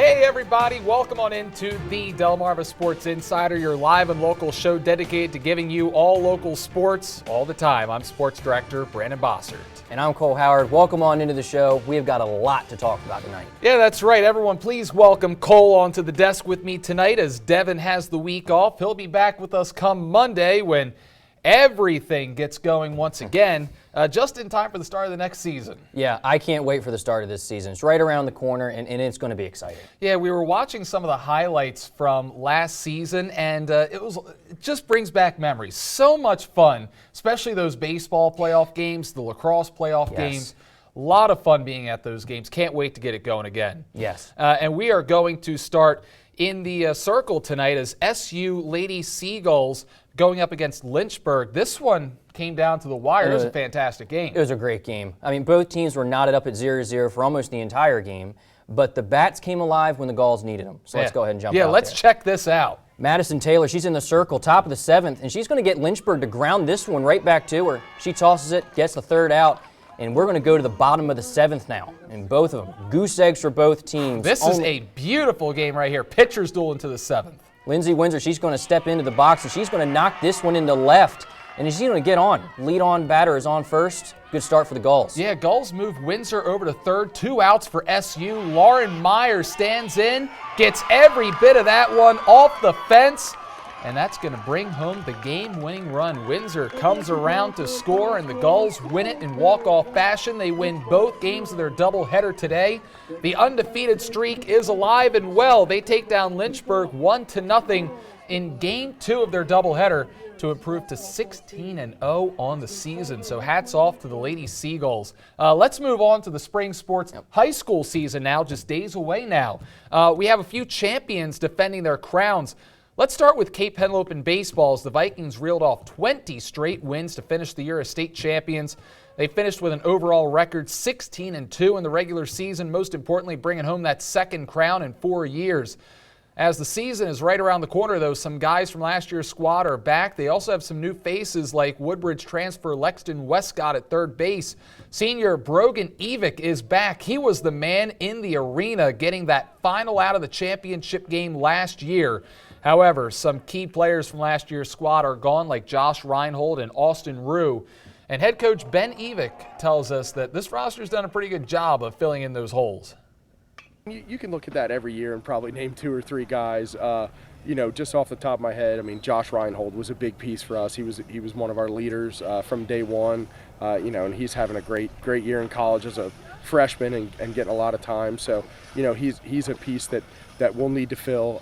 Hey everybody, welcome on into the Delmarva Sports Insider, your live and local show dedicated to giving you all local sports all the time. I'm Sports Director Brandon Bossert. And I'm Cole Howard. Welcome on into the show. We've got a lot to talk about tonight. Yeah, that's right. Everyone, please welcome Cole onto the desk with me tonight as Devin has the week off. He'll be back with us come Monday when everything gets going once again, just in time for the start of the next season. Yeah, I can't wait for the start of this season. It's right around the corner, and it's going to be exciting. Yeah, we were watching some of the highlights from last season, and it just brings back memories. So much fun, especially those baseball playoff games, the lacrosse playoff games. A lot of fun being at those games. Can't wait to get it going again. Yes. And we are going to start in the circle tonight as SU Lady Seagulls going up against Lynchburg. This one came down to the wire. It was a fantastic game. It was a great game. I mean, both teams were knotted up at 0-0 for almost the entire game, but the Bats came alive when the Gulls needed them. So let's go ahead and jump out. Yeah, let's check this out. Madison Taylor, she's in the circle, top of the seventh, and she's going to get Lynchburg to ground this one right back to her. She tosses it, gets the third out, and we're going to go to the bottom of the seventh now. And both of them, goose eggs for both teams. This is a beautiful game right here. Pitchers duel into the seventh. Lindsey Windsor, she's going to step into the box, and she's going to knock this one into left. And she's going to get on. Lead on batter is on first. Good start for the Gulls. Yeah, Gulls move Windsor over to third. 2 outs for SU. Lauren Meyer stands in, gets every bit of that one off the fence. And that's going to bring home the game-winning run. Windsor comes around to score, and the Gulls win it in walk-off fashion. They win both games of their doubleheader today. The undefeated streak is alive and well. They take down Lynchburg 1-0 in Game 2 of their doubleheader to improve to 16-0 on the season. So hats off to the Lady Seagulls. Let's move on to the spring sports high school season now, just days away now. We have a few champions defending their crowns. Let's start with Cape Henlopen in baseball as the Vikings reeled off 20 straight wins to finish the year as state champions. They finished with an overall record 16-2 in the regular season, most importantly bringing home that second crown in 4 years. As the season is right around the corner, though, some guys from last year's squad are back. They also have some new faces like Woodbridge transfer Lexton Westcott at third base. Senior Brogan Evick is back. He was the man in the arena getting that final out of the championship game last year. However, some key players from last year's squad are gone, like Josh Reinhold and Austin Rue. And head coach Ben Evick tells us that this roster's done a pretty good job of filling in those holes. You can look at that every year and probably name 2 or 3 guys. Just off the top of my head, I mean, Josh Reinhold was a big piece for us. He was one of our leaders from day one. And he's having a great year in college as a freshman and getting a lot of time. So, he's a piece that we'll need to fill.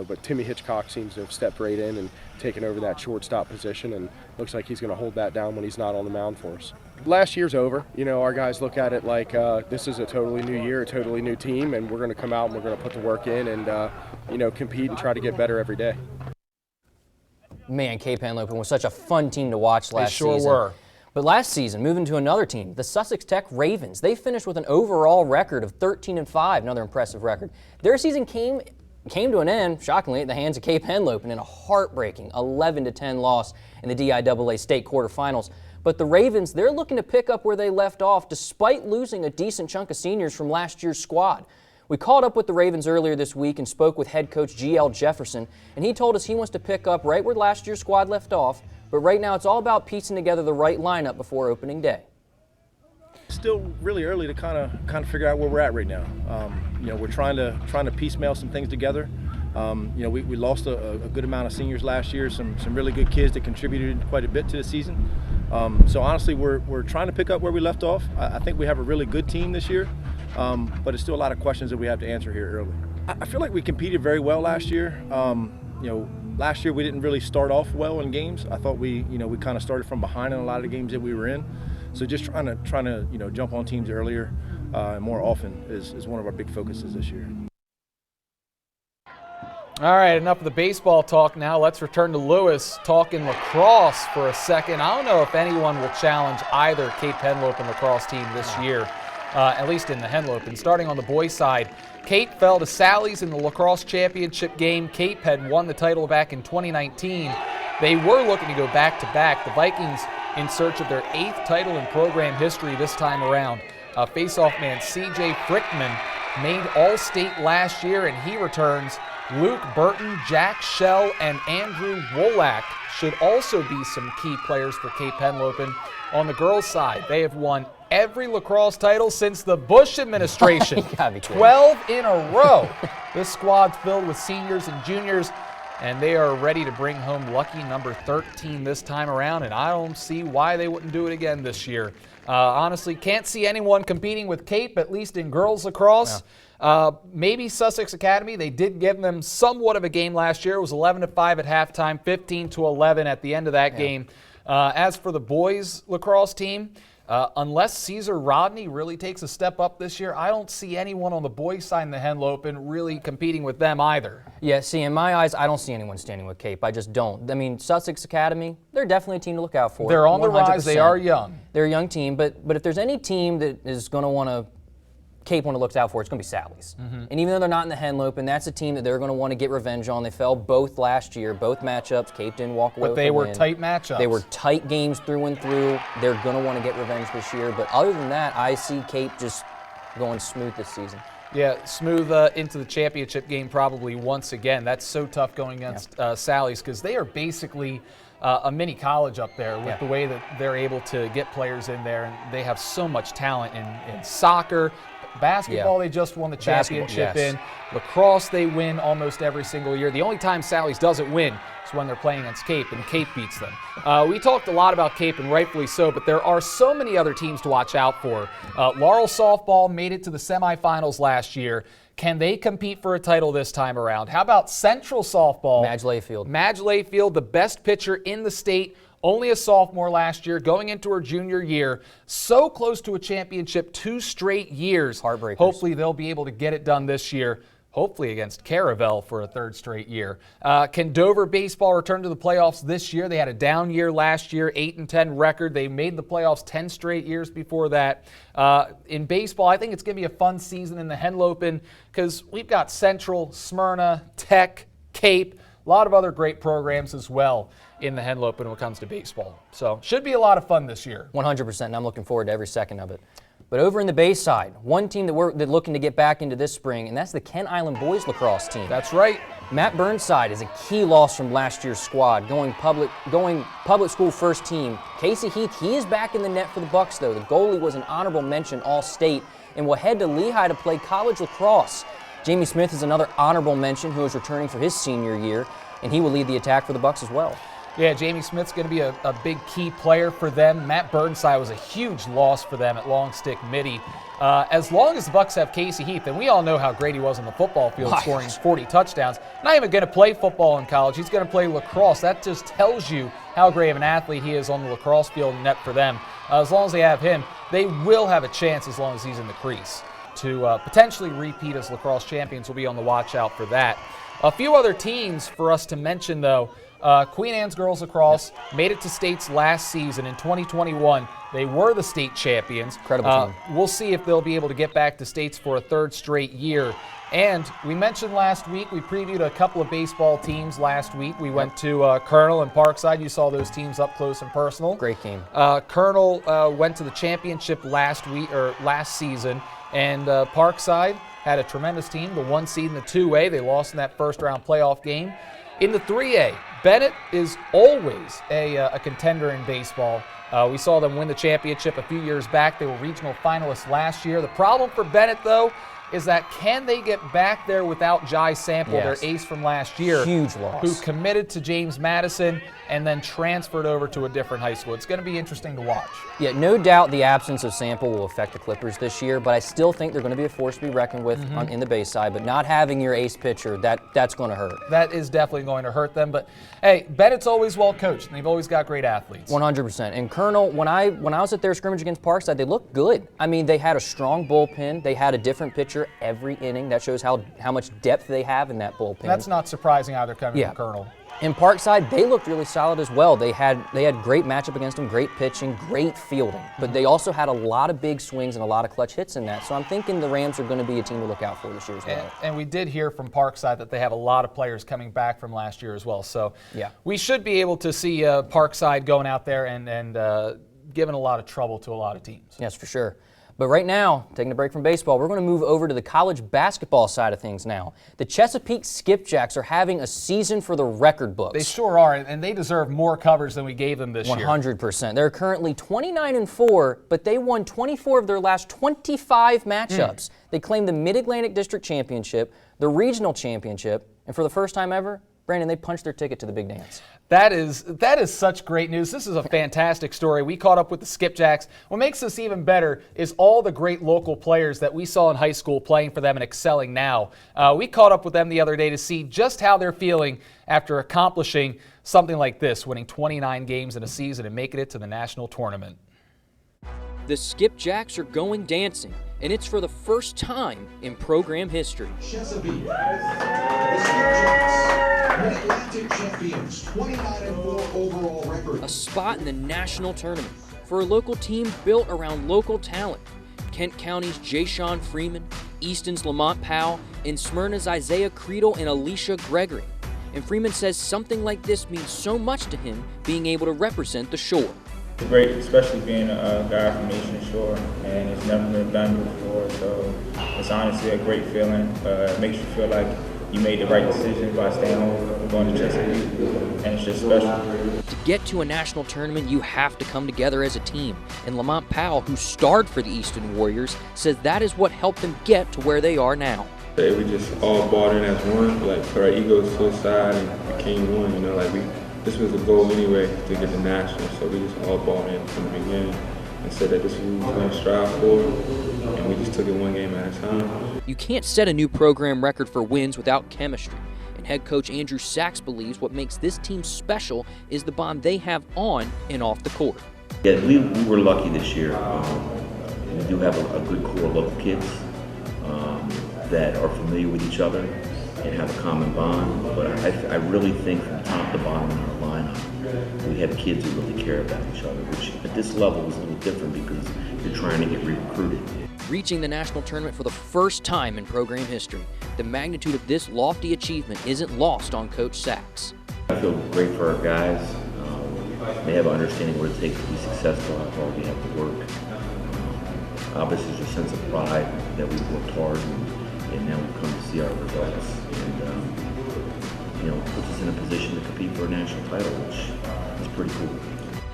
But Timmy Hitchcock seems to have stepped right in and taken over that shortstop position, and looks like he's going to hold that down when he's not on the mound for us. Last year's over. Our guys look at it like this is a totally new year, a totally new team, and we're going to come out and we're going to put the work in and, compete and try to get better every day. Man, Cape Henlopen was such a fun team to watch last season. They sure were. But last season, moving to another team, the Sussex Tech Ravens, they finished with an overall record of 13-5, another impressive record. Their season came to an end, shockingly, at the hands of Cape Henlopen in a heartbreaking 11-10 loss in the DIAA state quarterfinals. But the Ravens, they're looking to pick up where they left off despite losing a decent chunk of seniors from last year's squad. We caught up with the Ravens earlier this week and spoke with head coach G.L. Jefferson, and he told us he wants to pick up right where last year's squad left off. But right now, it's all about piecing together the right lineup before opening day. Still really early to kind of figure out where we're at right now. We're trying to piecemeal some things together. We lost a good amount of seniors last year, some really good kids that contributed quite a bit to the season. So honestly, we're trying to pick up where we left off. I think we have a really good team this year, but it's still a lot of questions that we have to answer here early. I feel like we competed very well last year. Last year we didn't really start off well in games. I thought we kind of started from behind in a lot of the games that we were in. So just trying to jump on teams earlier and more often is one of our big focuses this year. All right, enough of the baseball talk now. Let's return to Lewis talking lacrosse for a second. I don't know if anyone will challenge either Cape Henlopen lacrosse team this year, at least in the Henlopen. Starting on the boys' side, Cape fell to Sally's in the lacrosse championship game. Cape had won the title back in 2019. They were looking to go back-to-back. The Vikings in search of their 8th title in program history this time around. Face-off man C.J. Frickman made All-State last year, and he returns. Luke Burton, Jack Shell, and Andrew Wolak should also be some key players for Cape Henlopen. On the girls' side, they have won every lacrosse title since the Bush administration. 12 in a row. This squad's filled with seniors and juniors, and they are ready to bring home lucky number 13 this time around, and I don't see why they wouldn't do it again this year. Honestly, can't see anyone competing with Cape, at least in girls lacrosse. Maybe Sussex Academy. They did give them somewhat of a game last year. It was 11-5 at halftime, 15-11 at the end of that game. As for the boys lacrosse team, unless Caesar Rodney really takes a step up this year, I don't see anyone on the boys' side in the Henlopen really competing with them either. Yeah, see, in my eyes, I don't see anyone standing with Cape. I just don't. I mean, Sussex Academy, they're definitely a team to look out for. They're on the 100%. rise. They are young. They're a young team, but if there's any team that is going to want to Cape want to look out for, it's going to be Sally's. And even though they're not in the Henlopen, that's a team that they're going to want to get revenge on. They fell both last year, both matchups. Cape didn't walk away with the win. But they were tight matchups. They were tight games through and through. They're going to want to get revenge this year. But other than that, I see Cape just going smooth this season. Yeah, smooth into the championship game probably once again. That's so tough going against Sally's because they are basically a mini college up there with the way that they're able to get players in there. And they have so much talent in soccer. Basketball, they just won the championship in. Lacrosse, they win almost every single year. The only time Sally's doesn't win is when they're playing against Cape, and Cape beats them. We talked a lot about Cape, and rightfully so, but there are so many other teams to watch out for. Laurel softball made it to the semifinals last year. Can they compete for a title this time around? How about Central softball? Madge Layfield. Madge Layfield, the best pitcher in the state. Only a sophomore last year, going into her junior year. So close to a championship 2 straight years. Heartbreakers. Hopefully they'll be able to get it done this year. Hopefully against Caravel for a 3rd straight year. Can Dover baseball return to the playoffs this year? They had a down year last year, 8-10 record. They made the playoffs 10 straight years before that. In baseball, I think it's going to be a fun season in the Henlopen because we've got Central, Smyrna, Tech, Cape, a lot of other great programs as well in the Henlopen when it comes to baseball. So should be a lot of fun this year. 100%, and I'm looking forward to every second of it. But over in the Bayside, one team that we're looking to get back into this spring, and that's the Kent Island boys lacrosse team. That's right. Matt Burnside is a key loss from last year's squad, going public school first team. Casey Heath, he is back in the net for the Bucks, though. The goalie was an honorable mention All-State and will head to Lehigh to play college lacrosse. Jamie Smith is another honorable mention who is returning for his senior year, and he will lead the attack for the Bucks as well. Yeah, Jamie Smith's going to be a big key player for them. Matt Burnside was a huge loss for them at Long Stick Midi. As long as the Bucks have Casey Heath, and we all know how great he was on the football field, scoring 40 touchdowns. Not even going to play football in college. He's going to play lacrosse. That just tells you how great of an athlete he is on the lacrosse field and net for them. As long as they have him, they will have a chance as long as he's in the crease to potentially repeat as lacrosse champions. Will be on the watch out for that. A few other teams for us to mention, though. Queen Anne's girls lacrosse made it to states last season. In 2021, they were the state champions. Incredible team. We'll see if they'll be able to get back to states for a 3rd straight year. And we mentioned last week, we previewed a couple of baseball teams last week. We went to Colonel and Parkside. You saw those teams up close and personal. Great game. Colonel went to the championship last season, and Parkside had a tremendous team, the 1 seed in the 2A. They lost in that first round playoff game. In the 3A, Bennett is always a contender in baseball. We saw them win the championship a few years back. They were regional finalists last year. The problem for Bennett, though, is that can they get back there without Jai Sample, their ace from last year, huge loss, who committed to James Madison and then transferred over to a different high school. It's going to be interesting to watch. Yeah, no doubt the absence of Sample will affect the Clippers this year, but I still think they're going to be a force to be reckoned with in the Bayside. But not having your ace pitcher, that's going to hurt. That is definitely going to hurt them. But hey, Bennett's always well coached, and they've always got great athletes. 100%. And Colonel, when I was at their scrimmage against Parkside, they looked good. I mean, they had a strong bullpen. They had a different pitcher every inning. That shows how much depth they have in that bullpen. That's not surprising either coming from Colonel. In Parkside, they looked really solid as well. They had great matchup against them, great pitching, great fielding. But they also had a lot of big swings and a lot of clutch hits in that. So I'm thinking the Rams are going to be a team to look out for this year as well. And we did hear from Parkside that they have a lot of players coming back from last year as well. So we should be able to see Parkside going out there and giving a lot of trouble to a lot of teams. Yes, for sure. But right now, taking a break from baseball, we're going to move over to the college basketball side of things now. The Chesapeake Skipjacks are having a season for the record books. They sure are, and they deserve more coverage than we gave them this year. 100%. They're currently 29-4, but they won 24 of their last 25 matchups. They claimed the Mid-Atlantic District Championship, the Regional Championship, and for the first time ever, Brandon, they punched their ticket to the big dance. That is such great news. This is a fantastic story. We caught up with the Skipjacks. What makes this even better is all the great local players that we saw in high school playing for them and excelling now. We caught up with them the other day to see just how they're feeling after accomplishing something like this, winning 29 games in a season and making it to the national tournament. The Skipjacks are going dancing, and it's for the first time in program history. Chesapeake, the Skipjacks, Mid-Atlantic champions, 29-4 overall record. A spot in the national tournament for a local team built around local talent. Kent County's Jay-Sean Freeman, Easton's Lamont Powell, and Smyrna's Isaiah Creedle and Alicia Gregory. And Freeman says something like this means so much to him, being able to represent the shore. It's great, especially being a guy from Eastern Shore, and it's never been done before, so it's honestly a great feeling. It makes you feel like you made the right decision by staying home and going to Chesapeake, and it's just special. To get to a national tournament, you have to come together as a team, and Lamont Powell, who starred for the Easton Warriors, says that is what helped them get to where they are now. We just all bought in as one, like put our egos to the side and became one, this was the goal anyway, to get the national, so we just all bought in from the beginning and said that this is what we was going to strive for, and we just took it one game at a time. You can't set a new program record for wins without chemistry, and head coach Andrew Sachs believes what makes this team special is the bond they have on and off the court. Yeah, we were lucky this year. We do have a good core of local kids that are familiar with each other and have a common bond, but I really think from top to bottom in our lineup, we have kids who really care about each other, which at this level is a little different because you're trying to get recruited. Reaching the national tournament for the first time in program history, the magnitude of this lofty achievement isn't lost on Coach Sachs. I feel great for our guys. They have an understanding of what it takes to be successful, how hard we have to work. Obviously, there's a sense of pride that we've worked hard and now we've come to see our results. And, puts us in a position to compete for a national title, which is pretty cool.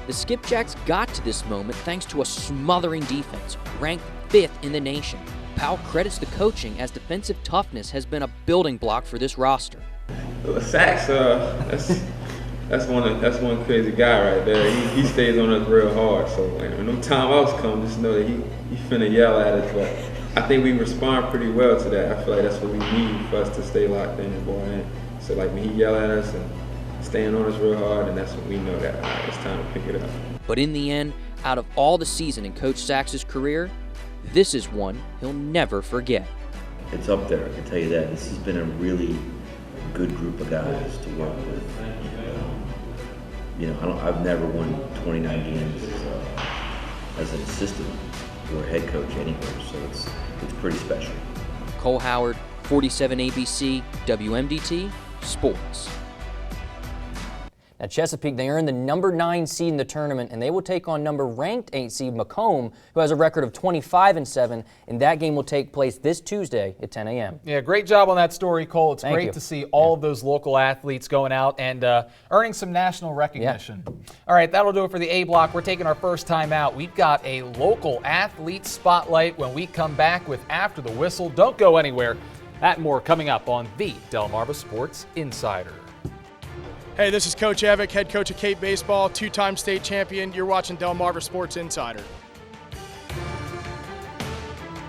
The Skipjacks got to this moment thanks to a smothering defense, ranked 5th in the nation. Powell credits the coaching as defensive toughness has been a building block for this roster. Sachs, that's one crazy guy right there. He stays on us real hard. So when them timeouts come, just know that he finna yell at us. But I think we respond pretty well to that. I feel like that's what we need for us to stay locked in and ball in. So when he yell at us and staying on us real hard, and that's when we know that it's time to pick it up. But in the end, out of all the season in Coach Sachs' career, this is one he'll never forget. It's up there, I can tell you that. This has been a really good group of guys to work with. I've never won 29 games as an assistant or head coach anywhere, so it's pretty special. Cole Howard, 47 ABC, WMDT Sports. At Chesapeake, they earned the number 9 seed in the tournament, and they will take on ranked 8 seed Macomb, who has a record of 25-7, and that game will take place this Tuesday at 10 a.m. Yeah, great job on that story, Cole. It's Thank great you. to see all of those local athletes going out and earning some national recognition. All right, that'll do it for the A block. We're taking our first time out. We've got a local athlete spotlight when we come back with After the Whistle. Don't go anywhere. That and more coming up on the Delmarva Sports Insider. Hey, this is Coach Evick, head coach of Cape Baseball, 2-time state champion. You're watching Delmarva Sports Insider.